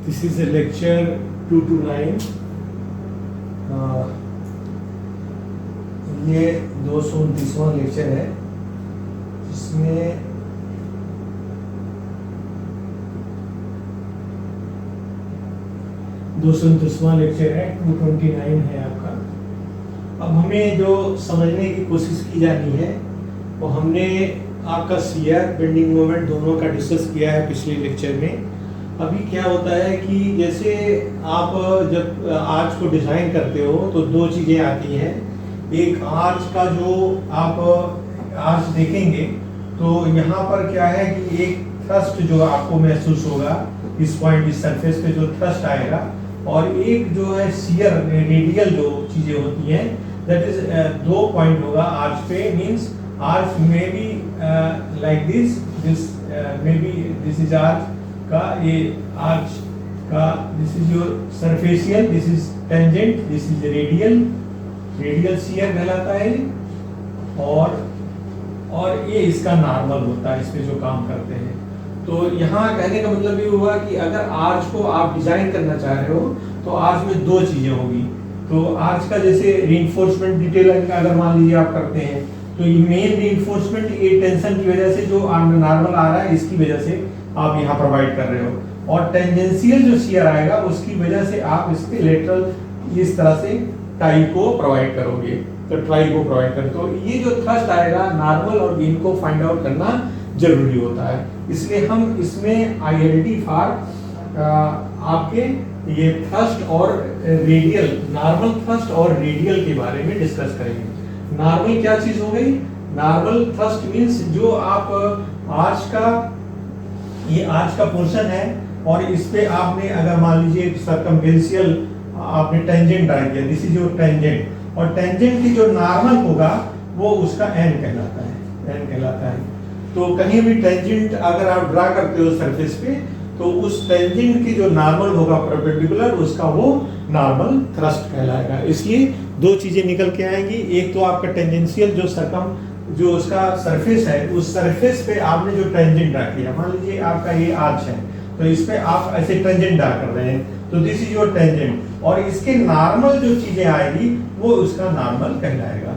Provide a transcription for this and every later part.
This is a lecture 229. ये 229वां lecture है, जिसमें लेक्चर है 229 है आपका। अब हमें जो समझने की कोशिश की जानी है वो हमने आपका शियर बेंडिंग मोमेंट दोनों का डिस्कस किया है पिछले लेक्चर में। अभी क्या होता है कि जैसे आप जब आर्च को डिज़ाइन करते हो तो दो चीज़ें आती हैं। एक आर्च का जो आप आर्च देखेंगे तो यहाँ पर क्या है कि एक थ्रस्ट जो आपको महसूस होगा इस पॉइंट, इस सरफेस पे जो थ्रस्ट आएगा, और एक जो है शियर रेडियल जो चीज़ें होती हैं, दैट इज 2 पॉइंट होगा आर्च पे। Means arch may be like this may be this is arch का, ये आर्च का this is your surficial, this is tangent, this is radial shear कहलाता है। और ये इसका नॉर्मल होता है, इस पे जो काम करते हैं। तो यहाँ कहने का मतलब ये हुआ कि अगर आर्च को आप डिजाइन करना चाह रहे हो तो आर्च में दो चीजें होगी। तो आर्च का जैसे रीइंफोर्समेंट डिटेलिंग अगर मान लीजिए आप करते हैं तो ये मेन रीइंफोर्समेंट ये टेंशन की वजह से जो नॉर्मल आ रहा है इसकी वजह से आप यहाँ प्रोवाइड कर रहे हो, और टेंजेंशियल जो शियर आएगा उसकी वजह से आप इसके लेटरल इस तरह से टाई को प्रोवाइड करोगे, तो ट्राई को प्रोवाइड करें। तो ये जो थ्रस्ट आएगा नॉर्मल और बीम को फाइंड आउट करना जरूरी होता है। इसलिए हम इसमें आईएलटी फॉर आपके ये थ्रस्ट और रेडियल, नॉर्मल थ्रस्ट और रेडियल के बारे में डिस्कस करेंगे। नॉर्मल क्या चीज हो गई? नॉर्मल थ्रस्ट मींस जो आप आर्च का, ये आर्च का पोर्शन है और इस पे आपने अगर मान लीजिए सर्कमफेरेंशियल आपने टेंजेंट ड्रा किया, दिस इज योर टेंजेंट, और टेंजेंट की जो नॉर्मल होगा वो उसका एन कहलाता है। तो कहीं भी टेंजेंट अगर आप ड्रा करते हो सरफेस पे तो उस टेंजेंट की जो नॉर्मल होगा परपेंडिकुलर, उसका वो नॉर्मल थ्रस्ट कहलाएगा। इसलिए दो चीजें निकल के आएंगी। एक तो आपका टेंजेंशियल जो उसका सरफेस है, उस सरफेस पे आपने जो टेंजेंट ड्रा किया, मान लीजिए आपका ये आर्च है तो इस पे आप ऐसे टेंजेंट ड्रा कर रहे हैं, तो दिस इज योर टेंजेंट, और इसके नॉर्मल जो चीजें आएगी वो उसका नॉर्मल कहलाएगा।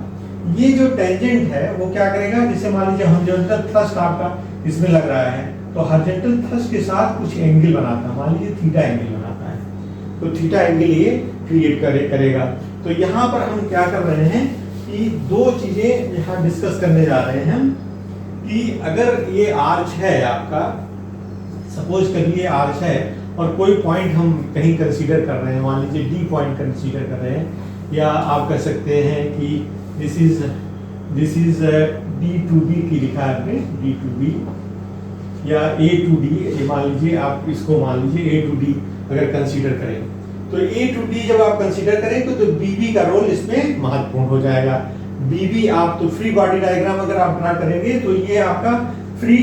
ये जो टेंजेंट है वो क्या करेगा, जैसे मान लीजिए हॉरिजॉन्टल थ्रस्ट आपका इसमें लग रहा है तो हॉरिजॉन्टल थ्रस्ट के साथ कुछ एंगल बनाता है, मान लीजिए थीटा एंगल बनाता है, तो थीटा एंगल ये क्रिएट करेगा। तो यहाँ पर हम क्या कर रहे हैं कि दो चीजें यहाँ डिस्कस करने जा रहे हैं कि अगर ये आर्च है आपका, सपोज करिए आर्च है और कोई पॉइंट हम कहीं कंसीडर कर रहे हैं, मान लीजिए डी पॉइंट कंसीडर कर रहे हैं, या आप कह सकते हैं कि this is D to B की लिखा है आपने, डी टू बी या ए टू डी, ये मान लीजिए आप इसको मान लीजिए ए टू डी अगर कंसीडर करें, तो ए टू डी जब आप कंसीडर करें तो बीबी का रोल इसमें महत्वपूर्ण हो जाएगा। बीबी आप तो फ्री बॉडी डायग्राम अगर आप ड्रा करेंगे तो ये आपका फ्री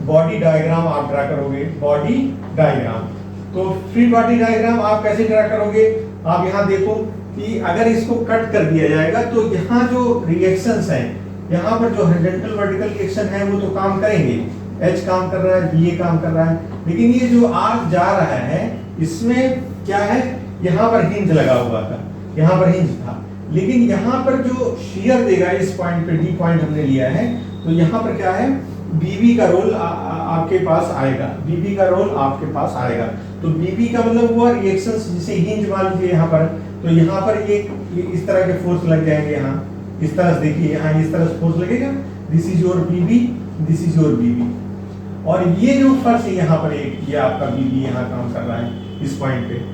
बॉडी डायग्राम आप ड्रा करोगे, बॉडी डायग्राम। तो फ्री बॉडी डायग्राम आप कैसे ड्रा करोगे? आप यहाँ देखो कि अगर इसको कट कर दिया जाएगा तो यहाँ जो रिएक्शंस हैं, यहाँ पर जो हॉरिजॉन्टल वर्टिकल रिएक्शन है वो तो काम करेंगे, एच काम कर रहा है, बी काम कर रहा है, लेकिन ये जो आर्क जा रहा है इसमें क्या है, यहाँ पर हिंज लगा हुआ था, यहाँ पर हिंज था, लेकिन यहाँ पर जो शियर देगा इस पॉइंट पे, डी पॉइंट हमने लिया है, तो यहाँ पर क्या है, बीबी का रोल आपके पास आएगा, बीबी का रोल आपके पास आएगा। तो बीबी का मतलब हुआ रिएक्शंस, जैसे हिंज मान लीजिए यहाँ पर, तो यहाँ पर ये इस तरह के फोर्स लग जाएंगे, यहाँ इस तरह से देखिए, यहाँ इस तरह से फोर्स लगेगा, this is your BB, this is your BB, और ये जो फोर्स है यहाँ पर एक, ये आपका बीबी यहाँ काम कर रहा है इस पॉइंट पे।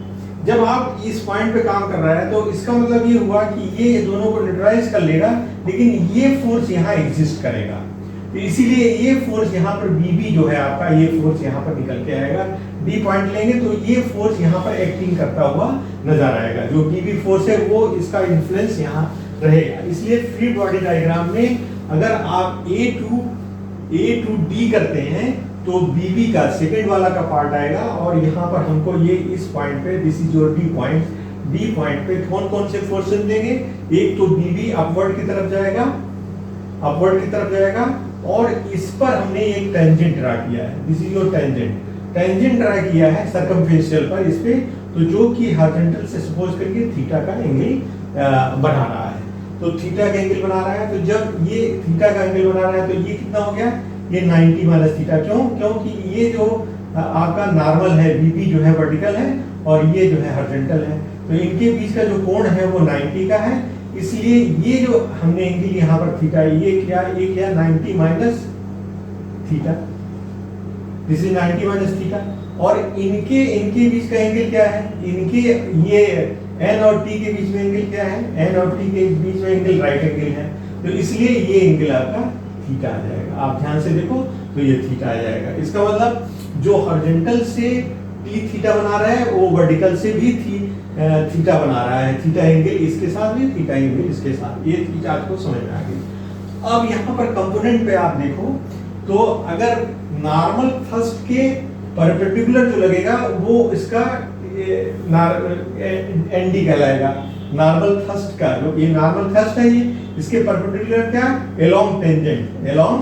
जब आप इस पॉइंट पे काम कर रहा है तो इसका मतलब ये हुआ कि ये दोनों को न्यूट्रलाइज कर लेगा, लेकिन ये फोर्स यहाँ एग्जिस्ट करेगा, तो इसीलिए ये फोर्स यहाँ पर बीबी जो है आपका, ये फोर्स यहाँ पर निकल के आएगा। डी पॉइंट लेंगे तो ये फोर्स यहाँ पर एक्टिंग करता हुआ नजर आएगा, जो बीबी फोर्स है वो इसका इन्फ्लुएंस यहाँ रहेगा। इसलिए फ्री बॉडी डायग्राम में अगर आप ए टू डी करते हैं तो बीबी का सेकंड वाला का पार्ट आएगा, और यहाँ पर हमको ये इस पॉइंट पे, this is your D point पे कौन कौन से फोर्सेस देंगे, एक तो बीबी अपवर्ड की तरफ जाएगा, और इस पर हमने एक टेंजेंट ड्रा किया है, this is your tangent. Tangent draw किया है सर्कमफेरेंशियल पर इस पे, तो जो कि हॉरिजॉन्टल से सपोज करके थीटा का एंगल बना रहा है, तो थीटा का एंगल बना रहा है। तो जब ये थीटा का एंगल बना रहा है तो ये कितना हो गया, ये 90 माइनस थीटा। क्योंकि ये जो आपका नॉर्मल है बीबी जो है वर्टिकल है और ये जो है हॉरिजॉन्टल है, तो इनके बीच का जो कोण है वो 90 का है, इसलिए ये जो हमने एंगल यहाँ पर थीटा ये क्या 90 minus theta, this is 90 minus theta. और इनके बीच का एंगल क्या है, इनके ये एन और टी के बीच में एंगल क्या है, एन और टी के बीच में एंगल राइट एंगल है, तो इसलिए ये एंगल आपका थीटा आ जाएगा। आप ध्यान से देखो तो ये थीटा आ जाएगा। इसका मतलब जो हॉरिजॉन्टल से टी थीटा बना रहा है वो वर्टिकल से भी थीटा बना रहा है, थीटा एंगल इसके साथ भी, थीटा एंगल इसके साथ। ये चीज आपको समझ में आ गई। अब यहाँ पर कंपोनेंट पे आप देखो तो अगर नॉर्मल थ्रस्ट के परपेंडिकुलर जो लगेगा वो इसका एनडी कहलाएगा। नॉर्मल थ्रस्ट का जो ये नॉर्मल थ्रस्ट है, ये इसके परपेंडिकुलर क्या, along tangent, along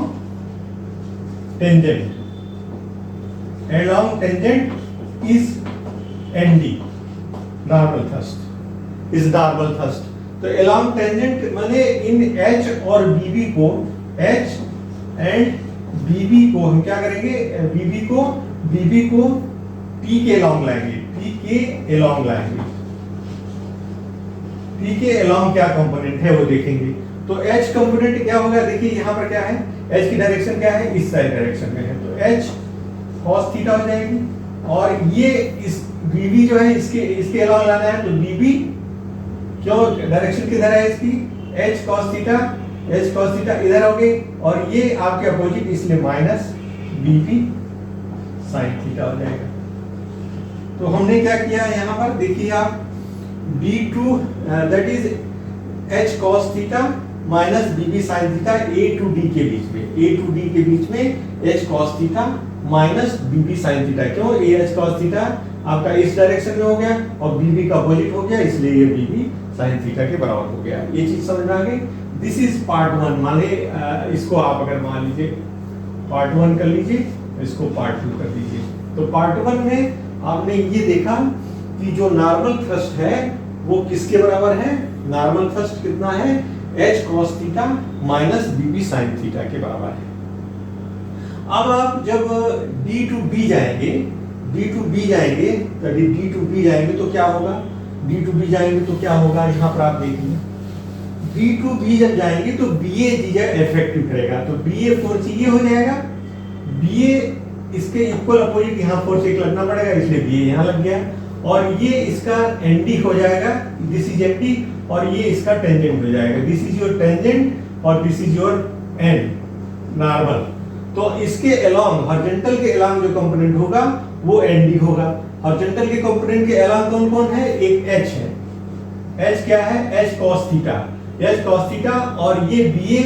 tangent is ND, normal thrust is normal thrust. तो एलोंग टेंजेंट माने इन एच और बीबी को, एच एंड बीबी को हम क्या करेंगे, बीबी को टी के एलोंग लाएंगे, टी के एलोंग क्या कंपोनेंट है वो देखेंगे। तो एच कंपोनेंट क्या होगा, देखिए यहाँ पर क्या है, एच की डायरेक्शन क्या है, इस साइड डायरेक्शन में है, तो एच cos थीटा हो जाएगी। और ये इस बीबी जो है इसके एलोंग लाना है, तो बीबी क्यों डायरेक्शन किधर है इसकी, एच cos थीटा इधर हो गई, और ये आपके अपोजिट इसलिए माइनस बीबी sin थीटा हो जाएगा। तो हमने क्या किया यहाँ पर देखिए आप, B2 that is H cos theta minus BB sin theta A to D के बीच में H cos theta minus BB sin theta. क्यों, H cos थीटा आपका इस डायरेक्शन में हो गया और बीबी का अपोजिट हो गया, इसलिए ये बीबी sin थीटा के बराबर हो गया। ये चीज समझ में आ गई। This is part 1। माने इसको आप अगर मान लीजिए पार्ट 1 कर लीजिए, इसको पार्ट 2 कर दीजिए। तो पार्ट 1 में आपने ये देखा कि जो नॉर्मल थ्रस्ट है वो किसके बराबर है, नॉर्मल थ्रस्ट कितना है, H cos theta minus BB sin theta के बराबर है। अब आप जब D to B जाएंगे तो क्या होगा, यहाँ पर आप देखिए D to B जब जाएंगे तो BA चीजें इफेक्टिव करेगा, तो BA फोर्स ये हो जाएगा, BA इसके इक्वल अपोजिट यहाँ फोर्स एक लगना पड़ेगा, इसलिए BA यहाँ लग गया, और ये इसका ND हो जाएगा, दिस इज ND, और ये इसका टेंजेंट हो जाएगा, दिस इज योर टेंजेंट और this is your and normal. तो इसके एलोंग हॉरिजॉन्टल के एलोंग जो कंपोनेंट होगा वो ND होगा। हॉरिजॉन्टल के कंपोनेंट के एलोंग कौन कौन है, एक H है, H क्या है, H cos थीटा और ये BA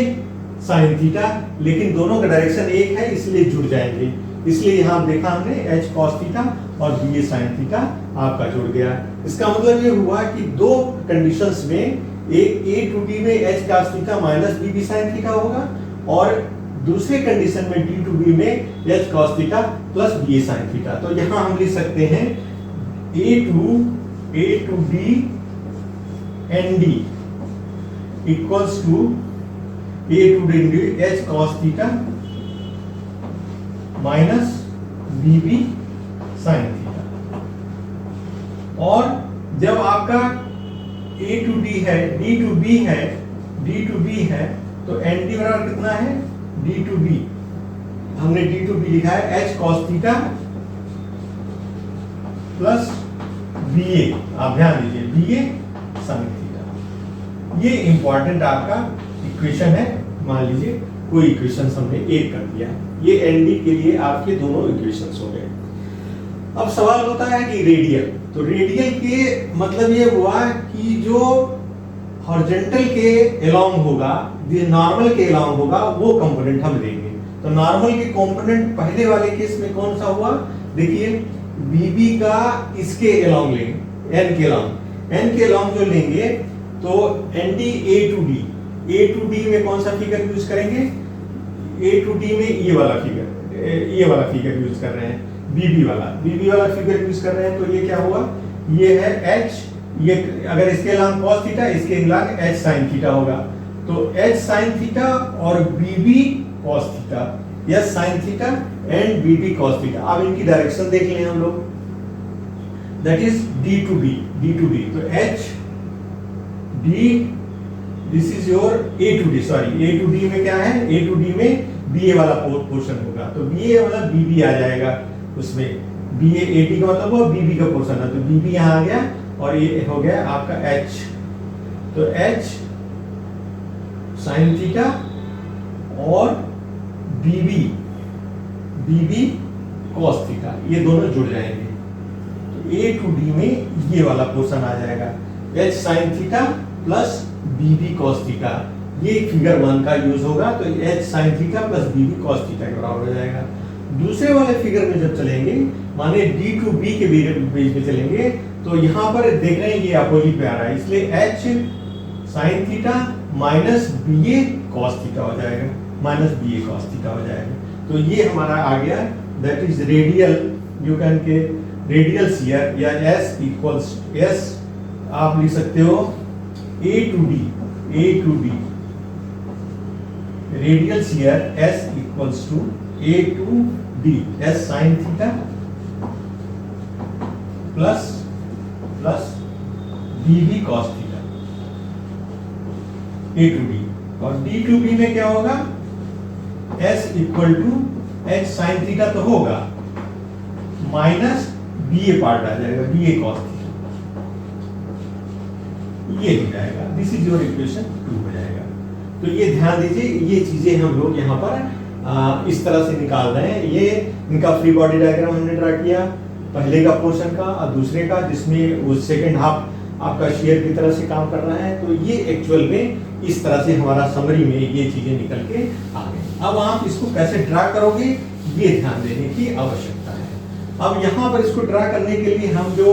sin थीटा, लेकिन दोनों का डायरेक्शन एक है इसलिए जुड़ जाएंगे, इसलिए यहाँ देखा हमने H cos थीटा और BA sin थीटा आपका जुड़ गया। इसका मतलब ये हुआ कि दो कंडीशंस में, एक A to D में H cos theta minus BB sin theta होगा, और दूसरे कंडीशन में D to B में H cos theta plus BA sin theta. तो यहाँ हम लिख सकते हैं A to D ND equals to A to D H cos theta minus BB sin theta. और जब आपका A to D है, D to B है, तो ND बराबर कितना है, D to B, हमने D to B लिखा है H cos theta plus BA, आप ध्यान दीजिए BA sin थीटा। ये इंपॉर्टेंट आपका इक्वेशन है, मान लीजिए कोई इक्वेशन हमने एक कर दिया, ये ND के लिए आपके दोनों इक्वेशंस हो गए। अब सवाल होता है कि रेडियल, तो रेडियल के मतलब ये हुआ कि जो हॉरिजॉन्टल के एलोंग होगा, जो नॉर्मल के एलोंग होगा, वो कंपोनेंट हम लेंगे। तो नॉर्मल के कंपोनेंट पहले वाले केस में कौन सा हुआ, देखिए BB का इसके एलोंग लेंगे, N के एलोंग जो लेंगे तो ND A to D में कौन सा फिगर यूज करेंगे, A to D में ये वाला फिगर यूज कर रहे हैं, बीबी वाला फिगर यूज कर रहे हैं, तो ये क्या हुआ, ये है एच, ये अगर इसके लॉन्ग कॉस थीटा, इसके लॉन्ग एच साइन थीटा होगा, तो एच साइन थीटा और बीबी कॉस थीटा, या sine theta and BB cos theta. अब इनकी डायरेक्शन देख लें हम लोग, that is D to B, तो H D, this is your A to D, sorry A to D में क्या है, ए टू डी में बी ए वाला पोर्शन होगा, तो बी ए वाला बीबी आ जाएगा उसमें, बी ए टी का मतलब वो बीबी का पोर्शन है, तो बीबी यहाँ आ गया और ये हो गया आपका एच, तो एच साइन थीटा और बीबी कॉस थीटा, ये दोनों जुड़ जाएंगे, तो ए टू डी में ये वाला पोर्शन आ जाएगा, एच साइन थीटा प्लस बीबी कॉस थीटा, ये फिगर 1 का यूज होगा, तो एच साइन थीटा प्लस बीबी कॉस थीटा के बराबर हो जाएगा। दूसरे वाले फिगर में जब चलेंगे, माने डी टू बी के बीच में चलेंगे, तो यहाँ पर देख रहे हैं ये अपोजिट में आ रहा है, इसलिए H sine theta minus B A cos theta हो जाएगा, तो ये हमारा आ गया, that is radial, you can के रेडियल शियर, या एस इक्वल्स एस आप लिख सकते हो A to D radial shear S equals to A to D, S sine theta plus BB cos theta, A to D, और D to B में क्या होगा, S equal to H sine theta तो होगा, माइनस BA पार्ट आ जाएगा, BA cos theta, ये हो जाएगा, दिस इज योर इक्वेशन 2 हो जाएगा। तो ये ध्यान दीजिए, ये चीजें हम लोग यहाँ पर इस तरह से निकाल रहे हैं। ये इनका फ्री बॉडी डायग्राम हमने ड्रा किया, पहले का पोर्शन का और दूसरे का, जिसमें वो सेकंड हाफ आपका शेयर की तरह से काम कर रहा है। तो ये एक्चुअल में इस तरह से हमारा समरी में ये चीजें निकल के आ गई। अब आप इसको कैसे ड्रा करोगे, ये ध्यान देने की आवश्यकता है। अब यहाँ पर इसको ड्रा करने के लिए हम जो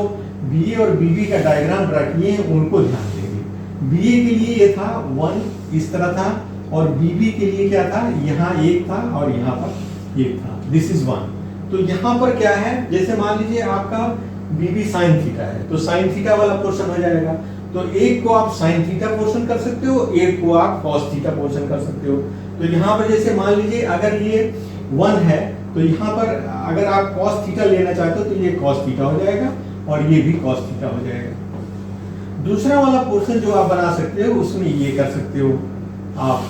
BA और BB का डायग्राम ड्रा किए हैं उनको ध्यान देंगे। BA के लिए ये था 1 इस तरह था, और BB के लिए क्या था, यहाँ 1 था और यहाँ पर 1 था, दिस इज 1। तो यहाँ पर क्या है, जैसे मान लीजिए आपका BB साइन थीटा है, तो साइन थीटा वाला पोर्शन हो जाएगा। तो एक को आप साइन थीटा पोर्शन कर सकते हो, एक को आप कॉस थीटा पोर्शन कर सकते हो। तो यहाँ पर जैसे मान लीजिए अगर ये 1 है, तो यहाँ पर अगर आप कॉस थीटा लेना चाहते हो तो ये कॉस थीटा हो जाएगा और ये भी कॉस थीटा हो जाएगा। दूसरा वाला पोर्शन जो आप बना सकते हो उसमें ये कर सकते हो आप,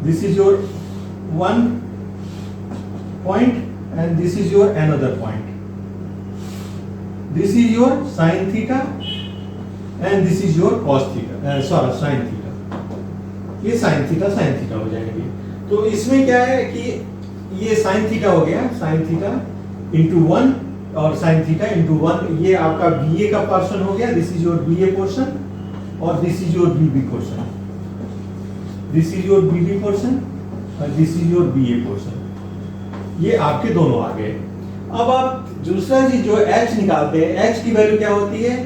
this is your 1 point and this is your another point, this is your sign theta and this is your cos theta, sorry sine theta, ये साइन थीटा हो जाएंगे। तो इसमें क्या है कि ये साइन थीटा हो गया, साइन थीटा इंटू 1 और साइन थीटा इंटू 1, ये आपका BA का पोर्शन हो गया, this is your BA portion और this is your BB portion, this is your BB portion और this is your BA portion, ये आपके दोनों आ गए। अब आप दूसरा चीज जो H निकालते हैं, H की वैल्यू क्या होती है,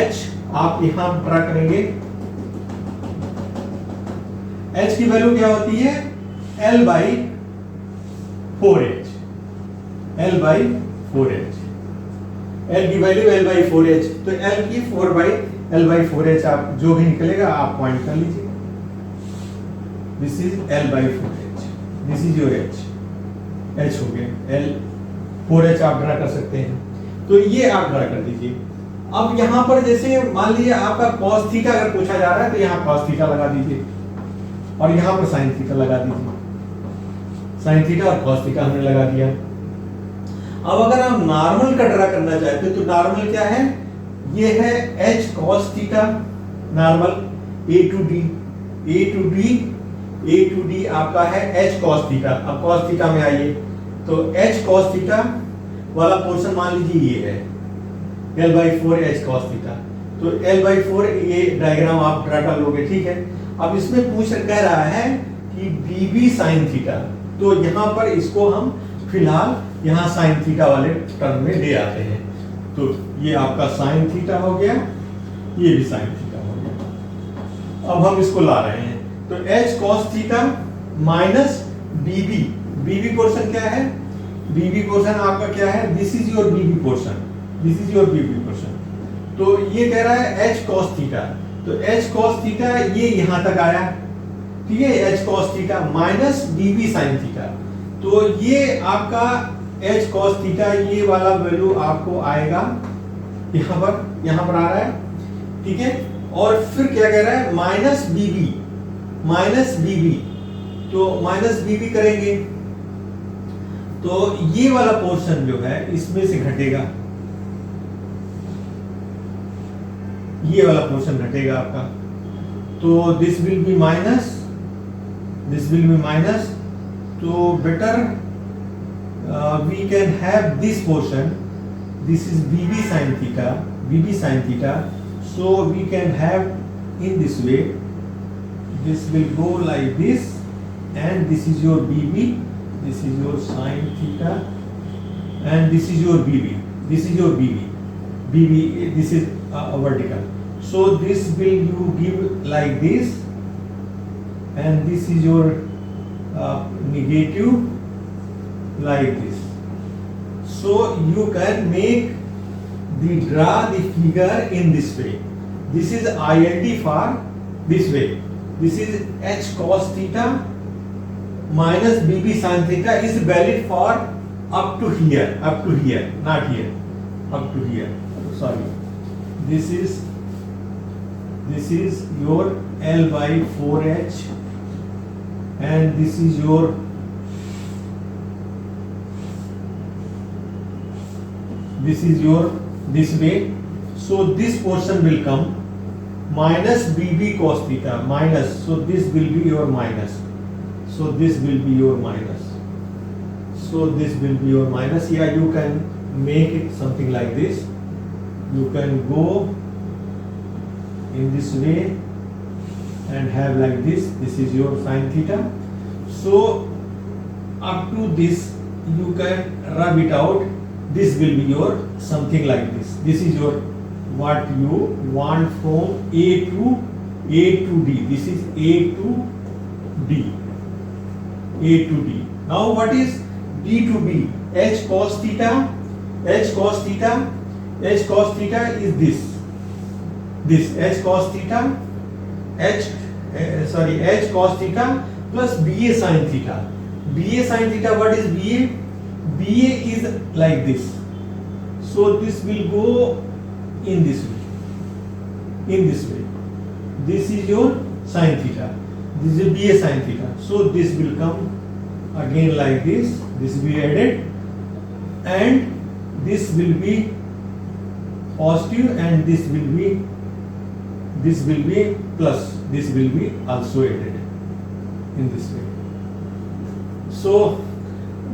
H आप यहां ड्रा करेंगे, H की वैल्यू क्या होती है, L by 4H, L by 4H, L की वैल्यू L by 4H, तो L की 4 by L by 4H आप जो भी निकलेगा आप पॉइंट कर लीजिए, this is L by 4H, this is your H, H हो गया, L 4H आप ड्रा कर सकते हैं। तो ये आप ड्रा कर दीजिए। अब यहाँ पर जैसे मान लीजिए आपका cos थीटा अगर पूछा जा रहा है तो यहाँ cos थीटा लगा दीजिए और यहाँ पर sin थीटा लगा दीजिए, sin थीटा और cos थीटा हमने लगा दिया। अब अगर आप नॉर्मल का ड्रा करना चाहते हो तो नॉर्मल क्या है, ये है h cos theta normal, a to d आपका है h cos थीटा। अब cos थीटा में आइए तो h cos थीटा वाला पोर्शन मान लीजिए ये है L by 4 h cos theta, तो L by 4 ये डायग्राम आप ड्रा कर लोगे, ठीक है। अब इसमें कह रहा है कि BB sin थीटा, तो यहाँ पर इसको हम फिलहाल यहाँ sin थीटा वाले टर्म में ले आते हैं। तो ये आपका sin थीटा हो गया, ये भी sin थीटा हो गया। अब हम इसको ला रहे हैं, तो h cos theta minus BB portion क्या है, बीबी पोर्शन आपका क्या है, this is your BB portion, this is your BB portion. तो ये कह रहा है एच कॉस थीटा, तो एच कॉस थीटा ये यहां तक आया, ठीक है, H cos theta minus BB sine theta, तो ये आपका एच कॉस थीटा ये वाला वैल्यू आपको आएगा यहां पर आ रहा है, ठीक है। और फिर क्या कह रहा है, माइनस बीबी, तो माइनस बीबी करेंगे तो ये वाला पोर्शन जो है इसमें से घटेगा, ये वाला पोर्शन घटेगा आपका, तो this will be minus, this will be minus, तो better we can have this portion, this is BB sine theta, so we can have in this way, this will go like this, and this is your BB, this is your sine theta, and this is your BB, this is your BB, this is vertical, so this will you give like this, and this is your negative like this, so you can make draw the figure in this way. This is ILD for this way. This is H cos theta minus BB sin theta is valid for up to here, not here, up to here. Sorry. This is your L by 4H, and this is your this way, so this portion will come minus BB cos theta minus, so this will be your minus, so this will be your minus, so this will be your minus. Yeah, you can make it something like this, you can go in this way and have like this, this is your sin theta, so up to this you can rub it out, this will be your something like this, this is your what you want from A to D, this is A to D. Now what is D to B? H cos theta is this H cos theta, H cos theta plus BA sin theta. What is BA? BA is like this, so this will go in this way, this is your sin theta, this is BA sin theta, so this will come again like this will be added, and this will be positive, and this will be plus, this will be also added in this way. So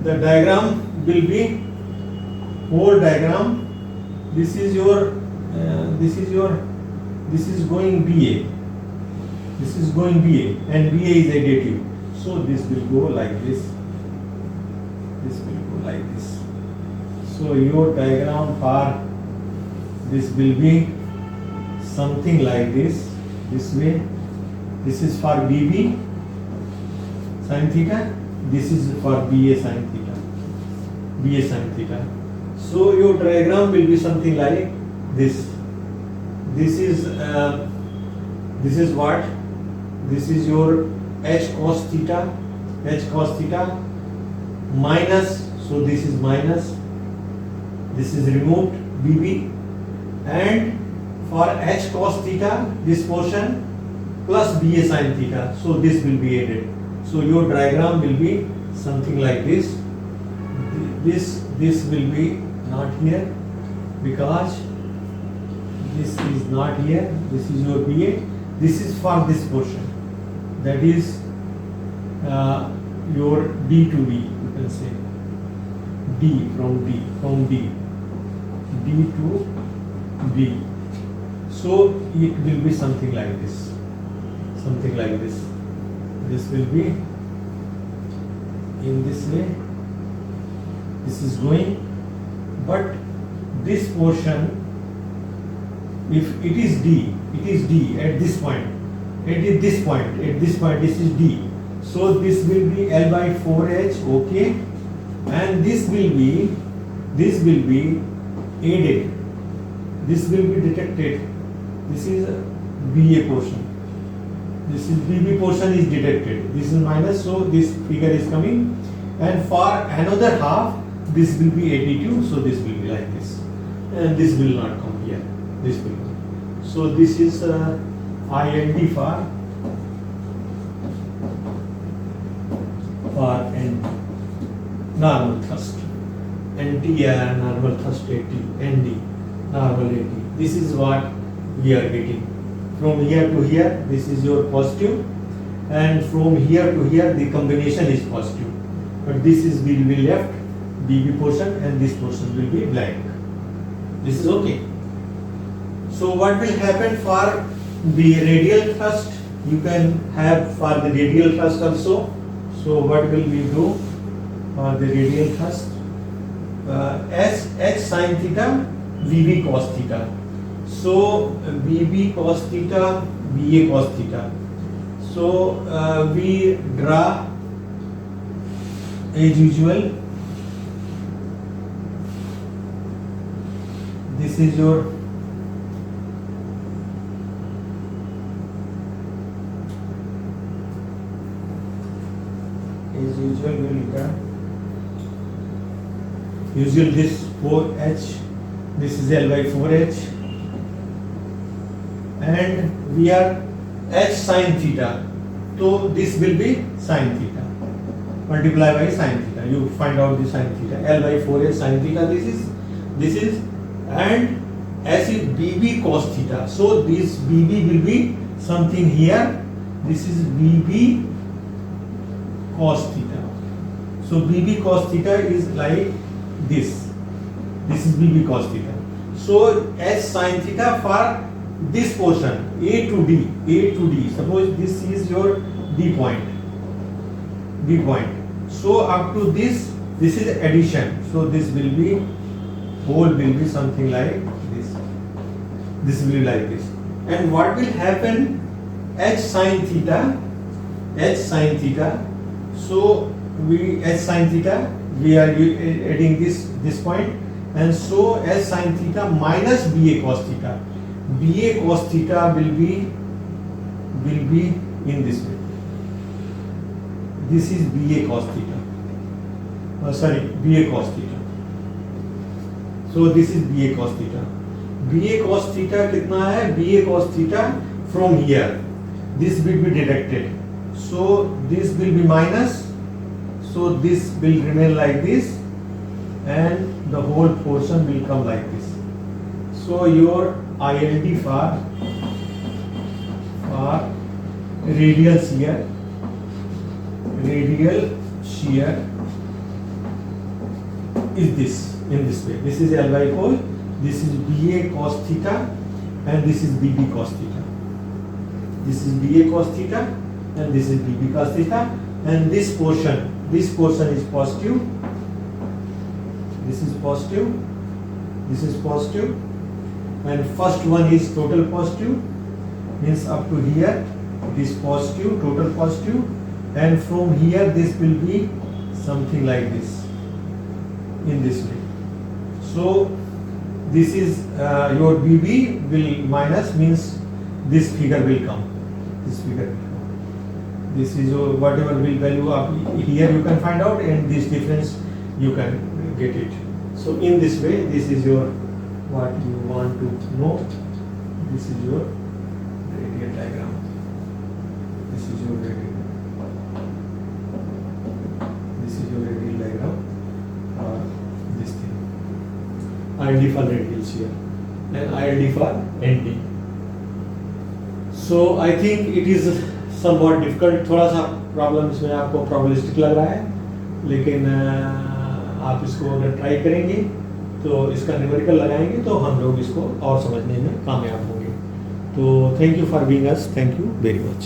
the diagram will be whole diagram, this is going BA, and BA is additive, so this will go like this, so your diagram for this will be something like this way, this is for BB sin theta, this is for BA sin theta, so your diagram will be something like this. This is what? This is your H cos theta minus, so this is minus, this is removed BB, and for H cos theta this portion plus BA sin theta, so this will be added, so your diagram will be something like this. This will be not here because this is not here, this is your BA, this is for this portion, that is your D to B, you can say from D to B, so it will be something like this, this will be in this way, this is going, but this portion, if it is D at this point, this is D, so this will be L by 4H, okay, and this will be added, this will be detected. This is BA portion, this is BB portion is detected, this is minus, so this figure is coming, and for another half this will be additive, so this will be like this, and this will not come here, this will come. So this is ILD for N, normal thrust, NT normal thrust 80, ND normal 80. This is what we are getting. From here to here, this is your positive, and from here to here, the combination is positive. But this is will be left BB portion, and this portion will be blank. This is okay. So what will happen for the radial thrust? You can have for the radial thrust also. So what will we do for the radial thrust? H sin theta, VB cos theta. So VB cos theta, VA cos theta. So we draw as usual. This is your as usual we will draw. Usually this 4H, this is L by 4H, and we are H sin theta, so this will be sin theta, multiply by sin theta, you find out the sin theta, L by 4H sin theta, this is, and S is BB cos theta, so this BB will be something here, this is BB cos theta, so BB cos theta is like this is BB cos theta. So H sin theta for this portion A to D. Suppose this is your D point. So up to this is addition. So this will be whole will be something like this. This will be like this. And what will happen? H sin theta. So H sin theta. We are adding this point, and so S sin theta minus BA cos theta. BA cos theta will be in this way. This is BA cos theta. BA cos theta. So this is BA cos theta. BA cos theta कितना है? BA cos theta from here. This will be deducted. So this will be minus. So this will remain like this, and the whole portion will come like this. So your ILD for radial shear is this, in this way. This is L by 4, this is BA cos theta, and this is BB cos theta. This is BA cos theta, and this is BB cos theta, and this portion is positive, this is positive, and first one is total positive, means up to here it is positive, total positive, and from here this will be something like this, in this way. So this is your BB will minus, means this figure will come, this is your whatever will value up here you can find out, and this difference you can get it. So in this way, this is your what you want to know. This is your radial diagram. This is your radial diagram, this thing. ILD for radial shear and ILD for NT. So I think it is somewhat difficult, थोड़ा सा problem इसमें आपको प्रॉब्लमिस्टिक लग रहा है, लेकिन आप इसको अगर ट्राई करेंगे तो इसका न्यूमेरिकल लगाएंगे तो हम लोग इसको और समझने में कामयाब होंगे. तो thank you for being us, thank you very much.